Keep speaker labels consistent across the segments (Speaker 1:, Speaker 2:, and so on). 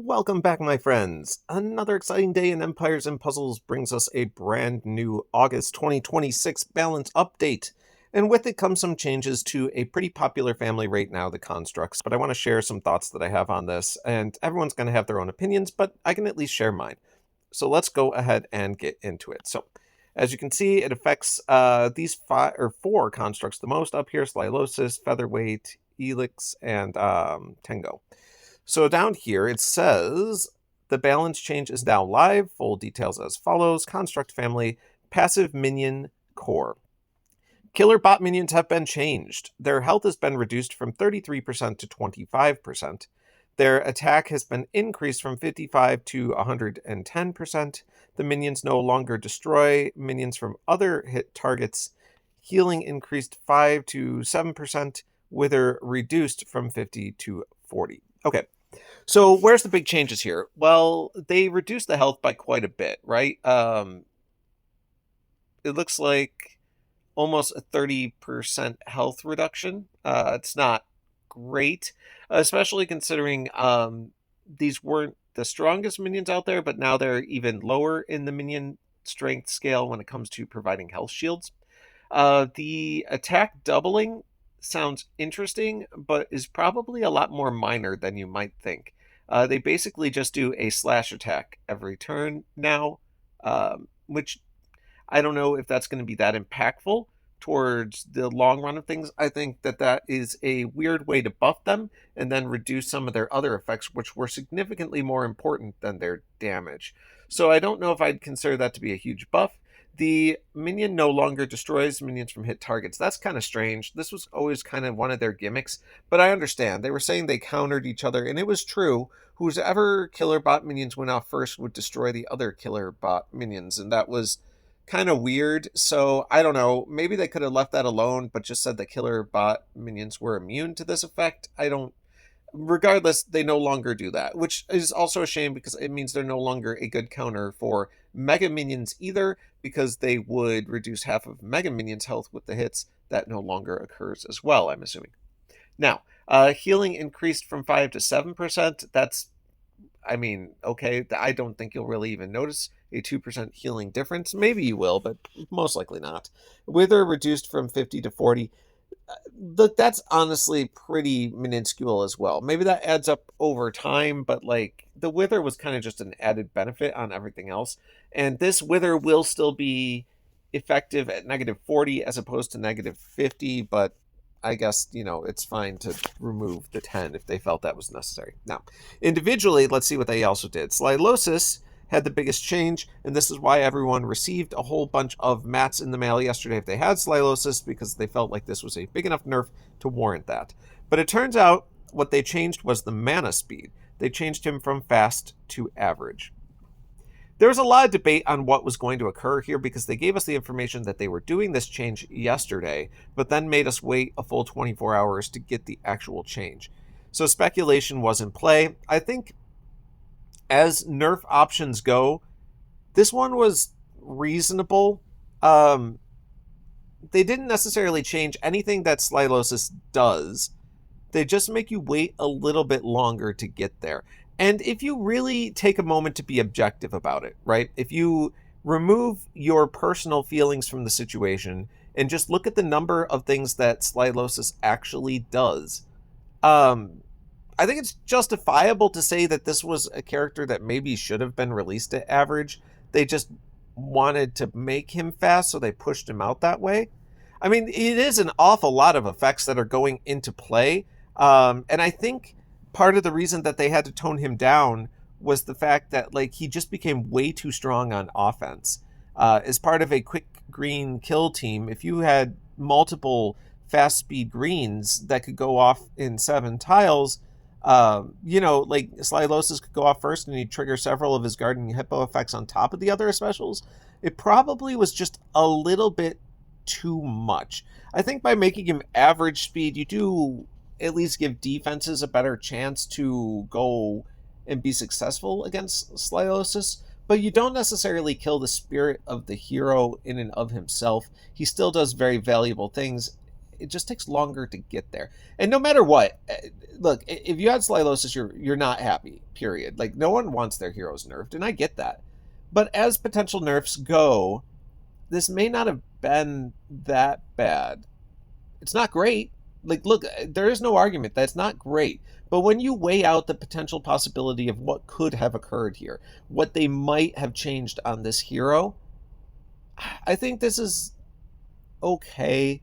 Speaker 1: Welcome back, my friends. Another exciting day in Empires and Puzzles brings us a brand new August 2026 balance update. And with it comes some changes to a pretty popular family right now, the constructs. But I want to share some thoughts that I have on this, and everyone's going to have their own opinions, but I can at least share mine. So let's go ahead and get into it. So, as you can see, it affects these four constructs the most up here: Sylosis, Featherweight, Elix, and Tengo. So down here it says the balance change is now live. Full details as follows. Construct family, passive minion core. Killer bot minions have been changed. Their health has been reduced from 33% to 25%. Their attack has been increased from 55 to 110%. The minions no longer destroy minions from other hit targets. Healing increased 5 to 7%. Wither reduced from 50 to 40. Okay. So where's the big changes here? Well, they reduced the health by quite a bit, right? It looks like almost a 30% health reduction. It's not great, especially considering these weren't the strongest minions out there, but now they're even lower in the minion strength scale when it comes to providing health shields. The attack doubling sounds interesting, but is probably a lot more minor than you might think. They basically just do a slash attack every turn now, which I don't know if that's going to be that impactful towards the long run of things. I think that is a weird way to buff them and then reduce some of their other effects, which were significantly more important than their damage. So I don't know if I'd consider that to be a huge buff. The minion no longer destroys minions from hit targets. That's kind of strange. This was always kind of one of their gimmicks, but I understand. They were saying they countered each other, and it was true. Whoever killer bot minions went off first would destroy the other killer bot minions, and that was kind of weird. So I don't know. Maybe they could have left that alone, but just said that killer bot minions were immune to this effect. I don't. Regardless, they no longer do that, which is also a shame because it means they're no longer a good counter for Mega Minions either, because they would reduce half of Mega Minions' health with the hits. That no longer occurs as well, I'm assuming. Now, healing increased from 5 to 7%. That's, I mean, okay, I don't think you'll really even notice a 2% healing difference. Maybe you will, but most likely not. Wither reduced from 50 to 40. That's honestly pretty minuscule as well. Maybe that adds up over time, but like the wither was kind of just an added benefit on everything else. And this wither will still be effective at -40 as opposed to -50, but I guess, it's fine to remove the 10 if they felt that was necessary. Now, individually, let's see what they also did. Sylosis had the biggest change, and this is why everyone received a whole bunch of mats in the mail yesterday if they had Sylosis, because they felt like this was a big enough nerf to warrant that. But it turns out what they changed was the mana speed. They changed him from fast to average. There was a lot of debate on what was going to occur here because they gave us the information that they were doing this change yesterday, but then made us wait a full 24 hours to get the actual change. So speculation was in play. I think as nerf options go, this one was reasonable. They didn't necessarily change anything that Sylosis does. They just make you wait a little bit longer to get there. And if you really take a moment to be objective about it, right? If you remove your personal feelings from the situation and just look at the number of things that Sylosis actually does, I think it's justifiable to say that this was a character that maybe should have been released at average. They just wanted to make him fast, so they pushed him out that way. I mean, it is an awful lot of effects that are going into play. And I think part of the reason that they had to tone him down was the fact that he just became way too strong on offense. As part of a quick green kill team, if you had multiple fast speed greens that could go off in 7 tiles, Sylosis could go off first and he'd trigger several of his Guardian Hippo effects on top of the other specials. It probably was just a little bit too much. I think by making him average speed, you do at least give defenses a better chance to go and be successful against Sylosis, but you don't necessarily kill the spirit of the hero in and of himself. He still does very valuable things. It just takes longer to get there. And no matter what, look, if you had Sylosis, you're not happy. Period. Like no one wants their heroes nerfed, and I get that. But as potential nerfs go, this may not have been that bad. It's not great. Like, look, there is no argument that it's not great. But when you weigh out the potential possibility of what could have occurred here, what they might have changed on this hero, I think this is okay.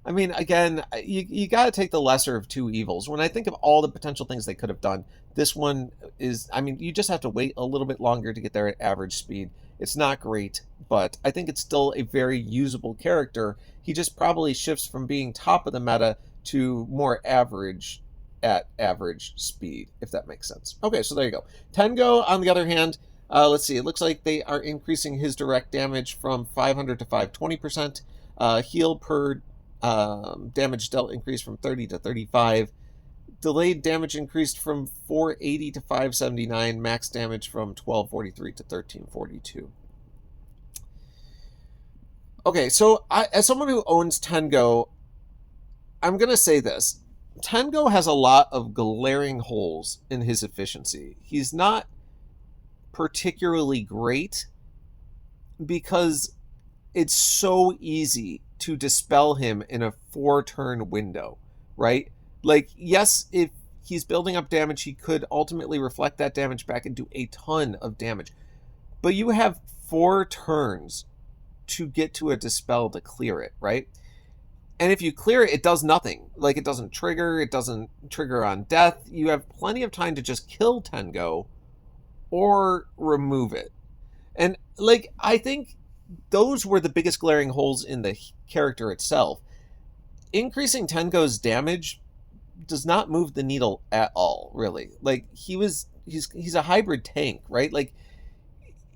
Speaker 1: I mean, again, you got to take the lesser of two evils. When I think of all the potential things they could have done, this one is, I mean, you just have to wait a little bit longer to get there at average speed. It's not great, but I think it's still a very usable character. He just probably shifts from being top of the meta to more average at average speed, if that makes sense. Okay, so there you go. Tengo, on the other hand, let's see, it looks like they are increasing his direct damage from 500 to 520%. Heal per damage dealt increased from 30 to 35. Delayed damage increased from 480 to 579. Max damage from 1243 to 1342. Okay, so as someone who owns Tengo, I'm going to say this. Tengo has a lot of glaring holes in his efficiency. He's not particularly great because it's so easy to dispel him in a 4-turn window, right? Like, yes, if he's building up damage, he could ultimately reflect that damage back and do a ton of damage. But you have 4 turns to get to a dispel to clear it, right? And if you clear it, it does nothing. Like, it doesn't trigger on death. You have plenty of time to just kill Tengo or remove it. And, like, I think those were the biggest glaring holes in the character itself. Increasing Tengo's damage does not move the needle at all, really. Like, he's a hybrid tank, right? Like,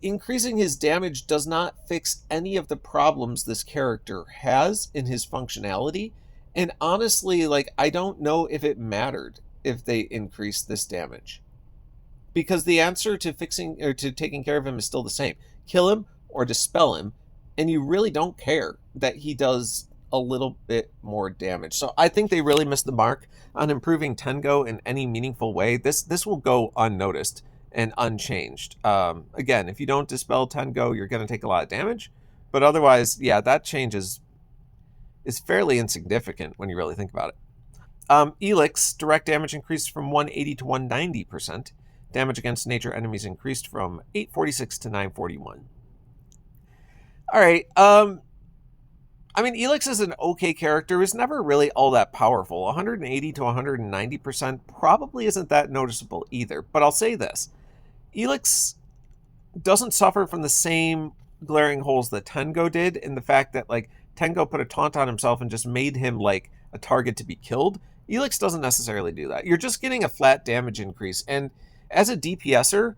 Speaker 1: increasing his damage does not fix any of the problems this character has in his functionality. And honestly, like, I don't know if it mattered if they increased this damage. Because the answer to fixing or to taking care of him is still the same. Kill him or dispel him, and you really don't care that he does a little bit more damage. So I think they really missed the mark on improving Tengo in any meaningful way. This will go unnoticed and unchanged. Again, if you don't dispel Tengo, you're going to take a lot of damage. But otherwise, yeah, that change is fairly insignificant when you really think about it. Elix, direct damage increased from 180 to 190%. Damage against nature enemies increased from 846 to 941. All right. I mean, Elix is an okay character. Is never really all that powerful. 180 to 190% probably isn't that noticeable either. But I'll say this. Elix doesn't suffer from the same glaring holes that Tengo did in the fact that, like, Tengo put a taunt on himself and just made him, like, a target to be killed. Elix doesn't necessarily do that. You're just getting a flat damage increase. And as a DPSer,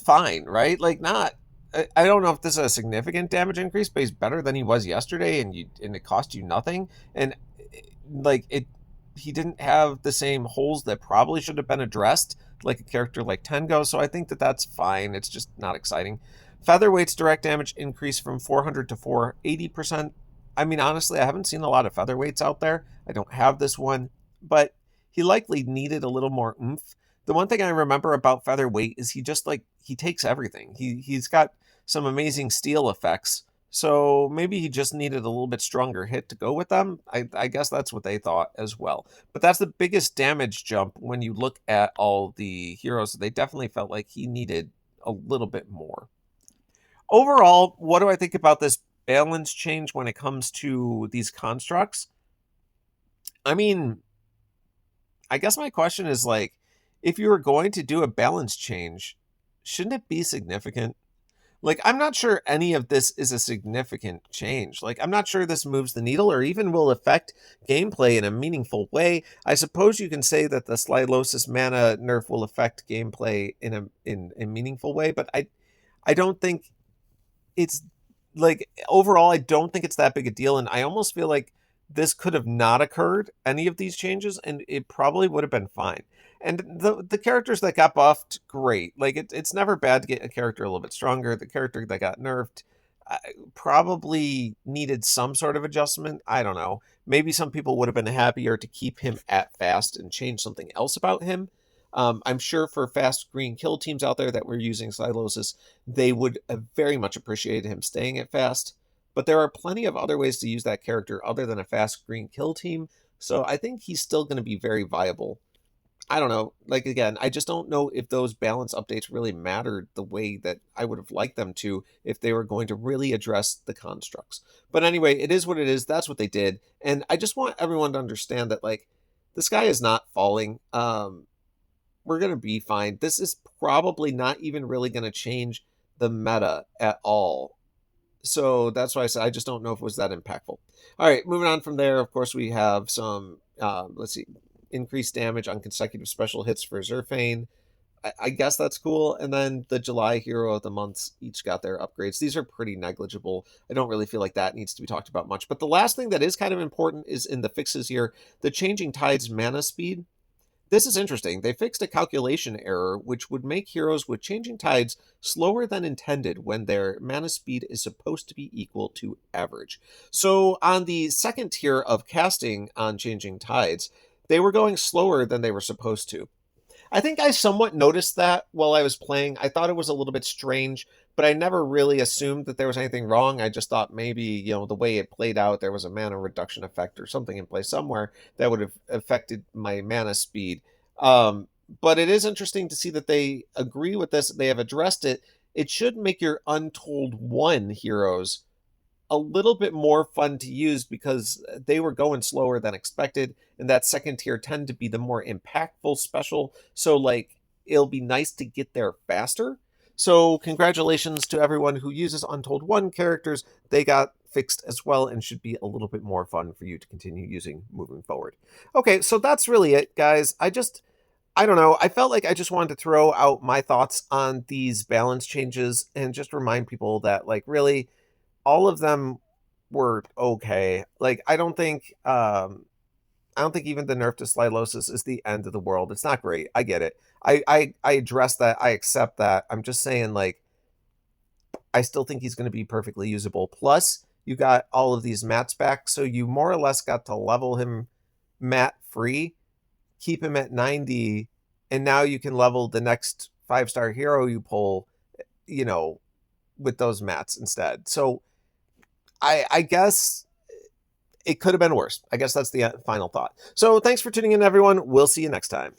Speaker 1: fine, right? Like, not... I don't know if this is a significant damage increase, but he's better than he was yesterday, and it cost you nothing. And, like, he didn't have the same holes that probably should have been addressed, like a character like Tengo, so I think that that's fine. It's just not exciting. Featherweight's direct damage increased from 400 to 480%. I mean, honestly, I haven't seen a lot of Featherweights out there. I don't have this one, but he likely needed a little more oomph. The one thing I remember about Featherweight is he just, like, he takes everything. He's got some amazing steel effects, so maybe he just needed a little bit stronger hit to go with them. I guess that's what they thought as well. But that's the biggest damage jump when you look at all the heroes. They definitely felt like he needed a little bit more. Overall, what do I think about this balance change when it comes to these constructs? I mean, I guess my question is, like, if you were going to do a balance change, shouldn't it be significant? Like, I'm not sure any of this is a significant change. Like, I'm not sure this moves the needle or even will affect gameplay in a meaningful way. I suppose you can say that the Sylosis mana nerf will affect gameplay in a meaningful way, but I don't think it's, like, overall, I don't think it's that big a deal, and I almost feel like this could have not occurred, any of these changes, and it probably would have been fine. And the characters that got buffed, great. Like, it's never bad to get a character a little bit stronger. The character that got nerfed, Probably needed some sort of adjustment. I don't know. Maybe some people would have been happier to keep him at fast and change something else about him. I'm sure for fast green kill teams out there that were using Sylosis, they would have very much appreciated him staying at fast. But there are plenty of other ways to use that character other than a fast green kill team. So I think he's still going to be very viable. I don't know. Like again, I just don't know if those balance updates really mattered the way that I would have liked them to if they were going to really address the constructs. But anyway, it is what it is. That's what they did. And I just want everyone to understand that like the sky is not falling. We're going to be fine. This is probably not even really going to change the meta at all. So that's why I said I just don't know if it was that impactful. All right, moving on from there, of course, we have some, let's see, increased damage on consecutive special hits for Zerfane. I guess that's cool. And then the July Hero of the Months each got their upgrades. These are pretty negligible. I don't really feel like that needs to be talked about much. But the last thing that is kind of important is in the fixes here, the Changing Tides mana speed. This is interesting. They fixed a calculation error, which would make heroes with Changing Tides slower than intended when their mana speed is supposed to be equal to average. So on the second tier of casting on Changing Tides, they were going slower than they were supposed to. I think I somewhat noticed that while I was playing. I thought it was a little bit strange, but I never really assumed that there was anything wrong. I just thought maybe, the way it played out, there was a mana reduction effect or something in place somewhere that would have affected my mana speed. But it is interesting to see that they agree with this. They have addressed it. It should make your Untold One heroes a little bit more fun to use because they were going slower than expected, and that second tier tend to be the more impactful special. So like it'll be nice to get there faster. So congratulations to everyone who uses Untold One characters. They got fixed as well and should be a little bit more fun for you to continue using moving forward. Okay, so that's really it, guys. I don't know. I felt like I just wanted to throw out my thoughts on these balance changes and just remind people that like really all of them were okay. Like I don't think even the nerf to Slilosis is the end of the world. It's not great. I get it. I address that. I accept that. I'm just saying like I still think he's going to be perfectly usable. Plus, you got all of these mats back, so you more or less got to level him mat free, keep him at 90, and now you can level the next 5-star hero you pull, you know, with those mats instead. So I guess it could have been worse. I guess that's the final thought. So thanks for tuning in, everyone. We'll see you next time.